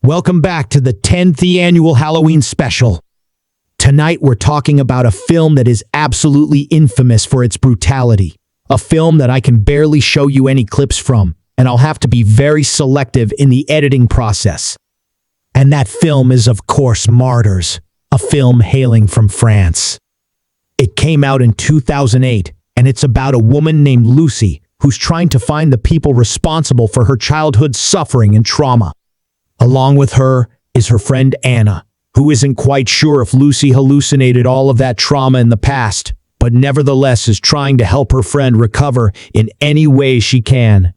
Welcome back to the 10th annual Halloween special. Tonight we're talking about a film that is absolutely infamous for its brutality. A film that I can barely show you any clips from, and I'll have to be very selective in the editing process. And that film is, of course, Martyrs, a film hailing from France. It came out in 2008, and it's about a woman named Lucy who's trying to find the people responsible for her childhood suffering and trauma. Along with her is her friend Anna, who isn't quite sure if Lucy hallucinated all of that trauma in the past, but nevertheless is trying to help her friend recover in any way she can.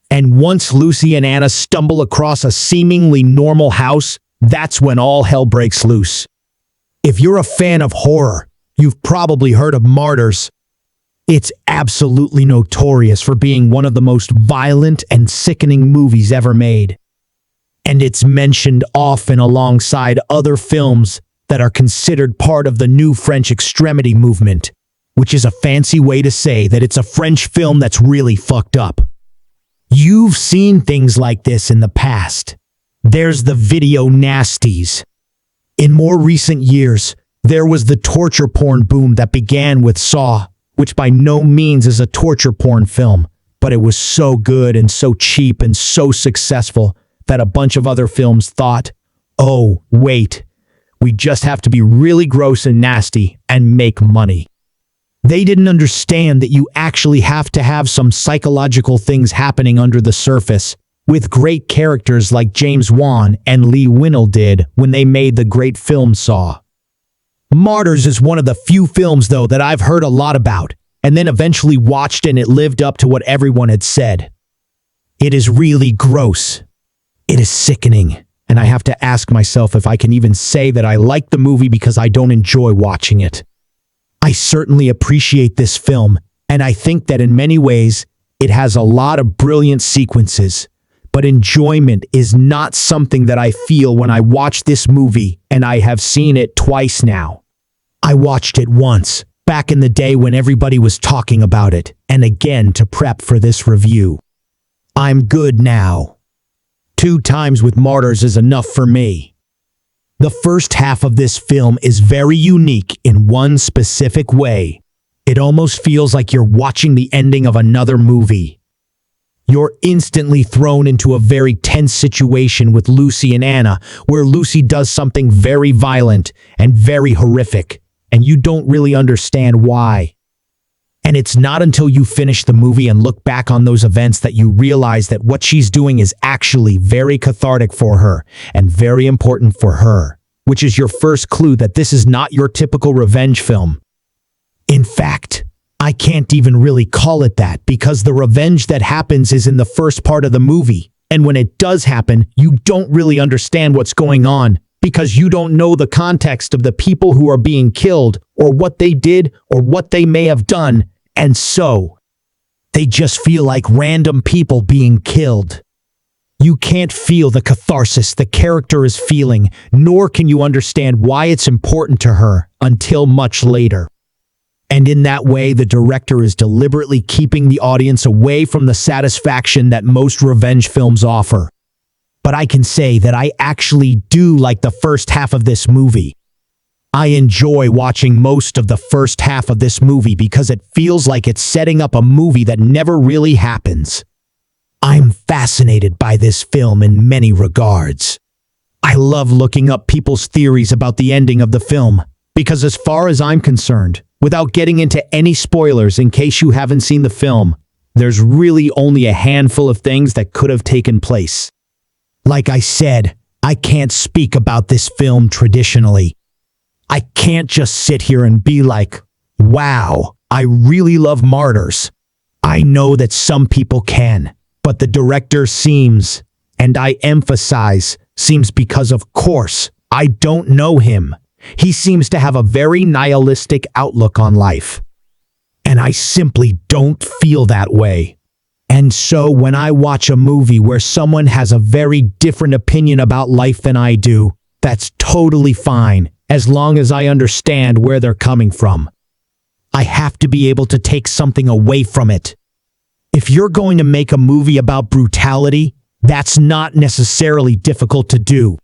And once Lucy and Anna stumble across a seemingly normal house, that's when all hell breaks loose. If you're a fan of horror, you've probably heard of Martyrs. It's absolutely notorious for being one of the most violent and sickening movies ever made. And it's mentioned often alongside other films that are considered part of the new French Extremity Movement, which is a fancy way to say that it's a French film that's really fucked up. You've seen things like this in the past. There's the video nasties. In more recent years, there was the torture porn boom that began with Saw, which by no means is a torture porn film, but it was so good and so cheap and so successful that a bunch of other films thought, oh, wait, we just have to be really gross and nasty and make money. They didn't understand that you actually have to have some psychological things happening under the surface, with great characters like James Wan and Winnell did when they made the great film Saw. Martyrs is one of the few films, though, that I've heard a lot about, and then eventually watched, and it lived up to what everyone had said. It is really gross. It is sickening, and I have to ask myself if I can even say that I like the movie because I don't enjoy watching it. I certainly appreciate this film, and I think that in many ways, it has a lot of brilliant sequences, but enjoyment is not something that I feel when I watch this movie, and I have seen it twice now. I watched it once, back in the day when everybody was talking about it, and again to prep for this review. I'm good now. 2 times with Martyrs is enough for me. The first half of this film is very unique in one specific way. It almost feels like you're watching the ending of another movie. You're instantly thrown into a very tense situation with Lucy and Anna, where Lucy does something very violent and very horrific, and you don't really understand why. And it's not until you finish the movie and look back on those events that you realize that what she's doing is actually very cathartic for her and very important for her, which is your first clue that this is not your typical revenge film. In fact, I can't even really call it that because the revenge that happens is in the first part of the movie, and when it does happen, you don't really understand what's going on because you don't know the context of the people who are being killed or what they did or what they may have done, and so they just feel like random people being killed. You can't feel the catharsis the character is feeling, nor can you understand why it's important to her until much later. And in that way, the director is deliberately keeping the audience away from the satisfaction that most revenge films offer. But I can say that I actually do like the first half of this movie. I enjoy watching most of the first half of this movie because it feels like it's setting up a movie that never really happens. I'm fascinated by this film in many regards. I love looking up people's theories about the ending of the film, because as far as I'm concerned, without getting into any spoilers in case you haven't seen the film, there's really only a handful of things that could have taken place. Like I said, I can't speak about this film traditionally. I can't just sit here and be like, wow, I really love Martyrs. I know that some people can, but the director seems, and I emphasize, seems because of course, I don't know him. He seems to have a very nihilistic outlook on life. And I simply don't feel that way. And so when I watch a movie where someone has a very different opinion about life than I do, that's totally fine, as long as I understand where they're coming from. I have to be able to take something away from it. If you're going to make a movie about brutality, That's not necessarily difficult to do.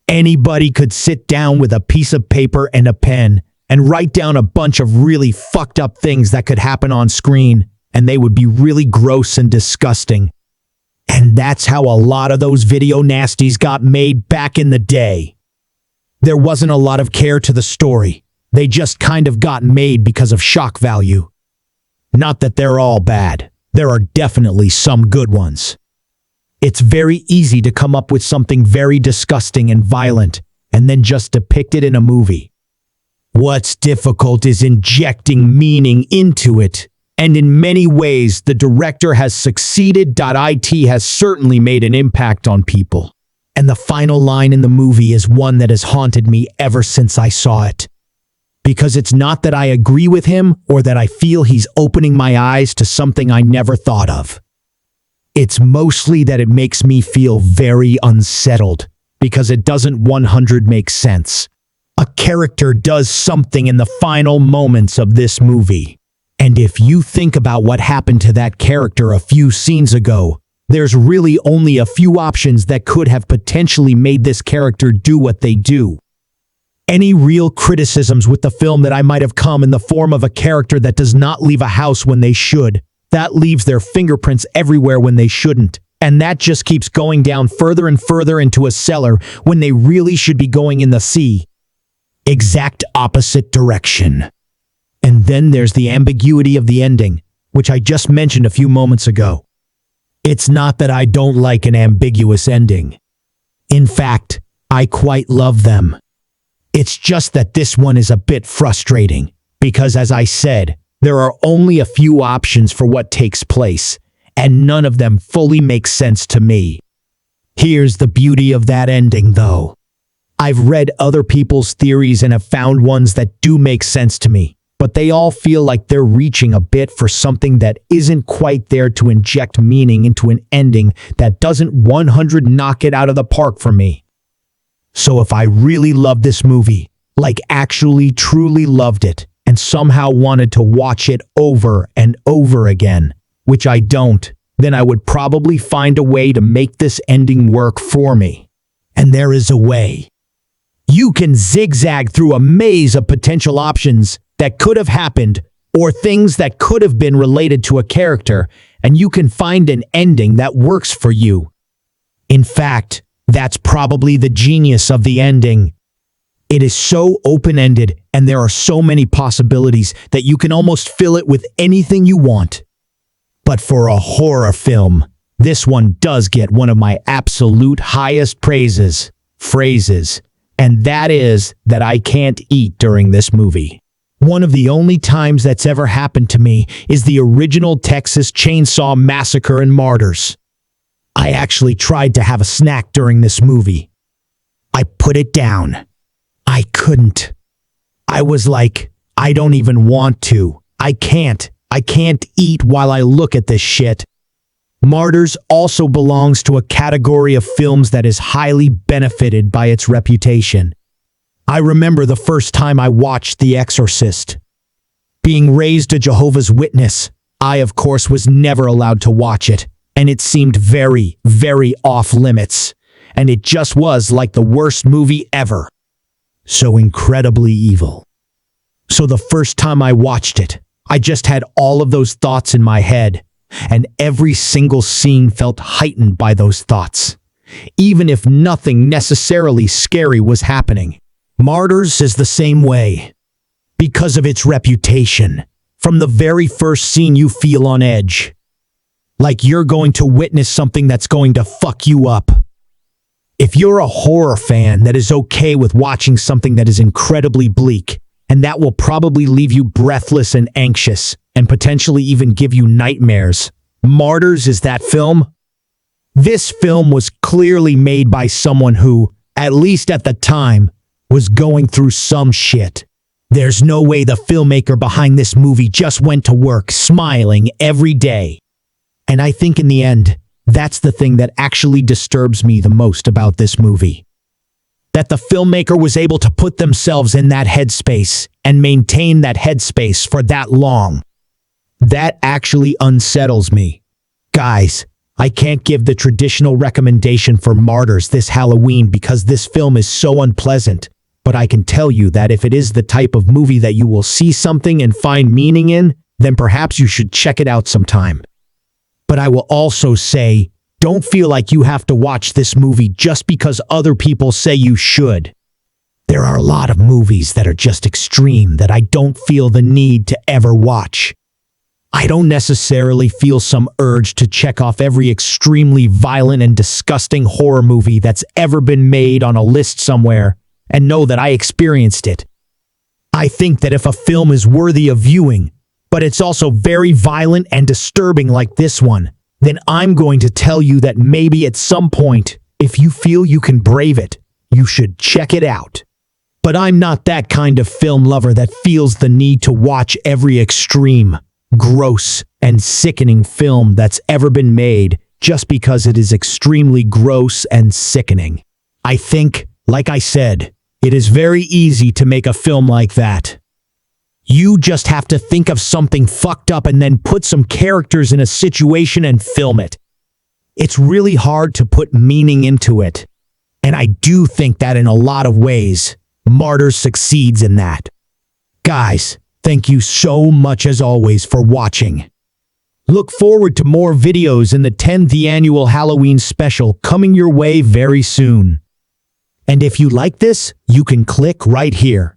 Anybody could sit down with a piece of paper and a pen and write down a bunch of really fucked up things that could happen on screen, and they would be really gross and disgusting. And that's how a lot of those video nasties got made back in the day. There wasn't a lot of care to the story. They just kind of got made because of shock value. Not that they're all bad. There are definitely some good ones. It's very easy to come up with something very disgusting and violent and then just depict it in a movie. What's difficult is injecting meaning into it, and in many ways the director has succeeded. It has certainly made an impact on people. And the final line in the movie is one that has haunted me ever since I saw it. Because it's not that I agree with him or that I feel he's opening my eyes to something I never thought of. It's mostly that it makes me feel very unsettled because it doesn't 100% make sense. A character does something in the final moments of this movie. And if you think about what happened to that character a few scenes ago, there's really only a few options that could have potentially made this character do what they do. Any real criticisms with the film that I might have come in the form of a character that does not leave a house when they should, that leaves their fingerprints everywhere when they shouldn't, and that just keeps going down further and further into a cellar when they really should be going in the sea. Exact opposite direction. And then there's the ambiguity of the ending, which I just mentioned a few moments ago. It's not that I don't like an ambiguous ending. In fact, I quite love them. It's just that this one is a bit frustrating, because as I said, there are only a few options for what takes place, and none of them fully make sense to me. Here's the beauty of that ending, though. I've read other people's theories and have found ones that do make sense to me, but they all feel like they're reaching a bit for something that isn't quite there to inject meaning into an ending that doesn't 100% knock it out of the park for me. So if I really loved this movie, like actually truly loved it, and somehow wanted to watch it over and over again, which I don't, then I would probably find a way to make this ending work for me. And there is a way. You can zigzag through a maze of potential options that could have happened or things that could have been related to a character, and you can find an ending that works for you. In fact, that's probably the genius of the ending. It is so open-ended, and there are so many possibilities that you can almost fill it with anything you want. But for a horror film, this one does get one of my absolute highest phrases, and that is that I can't eat during this movie. One of the only times that's ever happened to me is the original Texas Chainsaw Massacre and Martyrs. I actually tried to have a snack during this movie. I put it down. I couldn't. I was like, I don't even want to. I can't eat while I look at this shit. Martyrs also belongs to a category of films that is highly benefited by its reputation. I remember the first time I watched The Exorcist. Being raised a Jehovah's Witness, I of course was never allowed to watch it, and it seemed very, very off limits, and it just was like the worst movie ever. So incredibly evil. So the first time I watched it, I just had all of those thoughts in my head, and every single scene felt heightened by those thoughts, even if nothing necessarily scary was happening. Martyrs is the same way. Because of its reputation, from the very first scene you feel on edge. Like you're going to witness something that's going to fuck you up. If you're a horror fan that is okay with watching something that is incredibly bleak, and that will probably leave you breathless and anxious, and potentially even give you nightmares, Martyrs is that film. This film was clearly made by someone who, at least at the time, was going through some shit. There's no way the filmmaker behind this movie just went to work smiling every day. And I think in the end, that's the thing that actually disturbs me the most about this movie. That the filmmaker was able to put themselves in that headspace and maintain that headspace for that long. That actually unsettles me. Guys, I can't give the traditional recommendation for Martyrs this Halloween because this film is so unpleasant, but I can tell you that if it is the type of movie that you will see something and find meaning in, then perhaps you should check it out sometime. But I will also say, don't feel like you have to watch this movie just because other people say you should. There are a lot of movies that are just extreme that I don't feel the need to ever watch. I don't necessarily feel some urge to check off every extremely violent and disgusting horror movie that's ever been made on a list somewhere and know that I experienced it. I think that if a film is worthy of viewing, but it's also very violent and disturbing like this one, then I'm going to tell you that maybe at some point, if you feel you can brave it, you should check it out. But I'm not that kind of film lover that feels the need to watch every extreme, gross, and sickening film that's ever been made just because it is extremely gross and sickening. I think, like I said, it is very easy to make a film like that. You just have to think of something fucked up and then put some characters in a situation and film it. It's really hard to put meaning into it. And I do think that in a lot of ways, Martyrs succeeds in that. Guys, thank you so much as always for watching. Look forward to more videos in the 10th annual Halloween special coming your way very soon. And if you like this, you can click right here.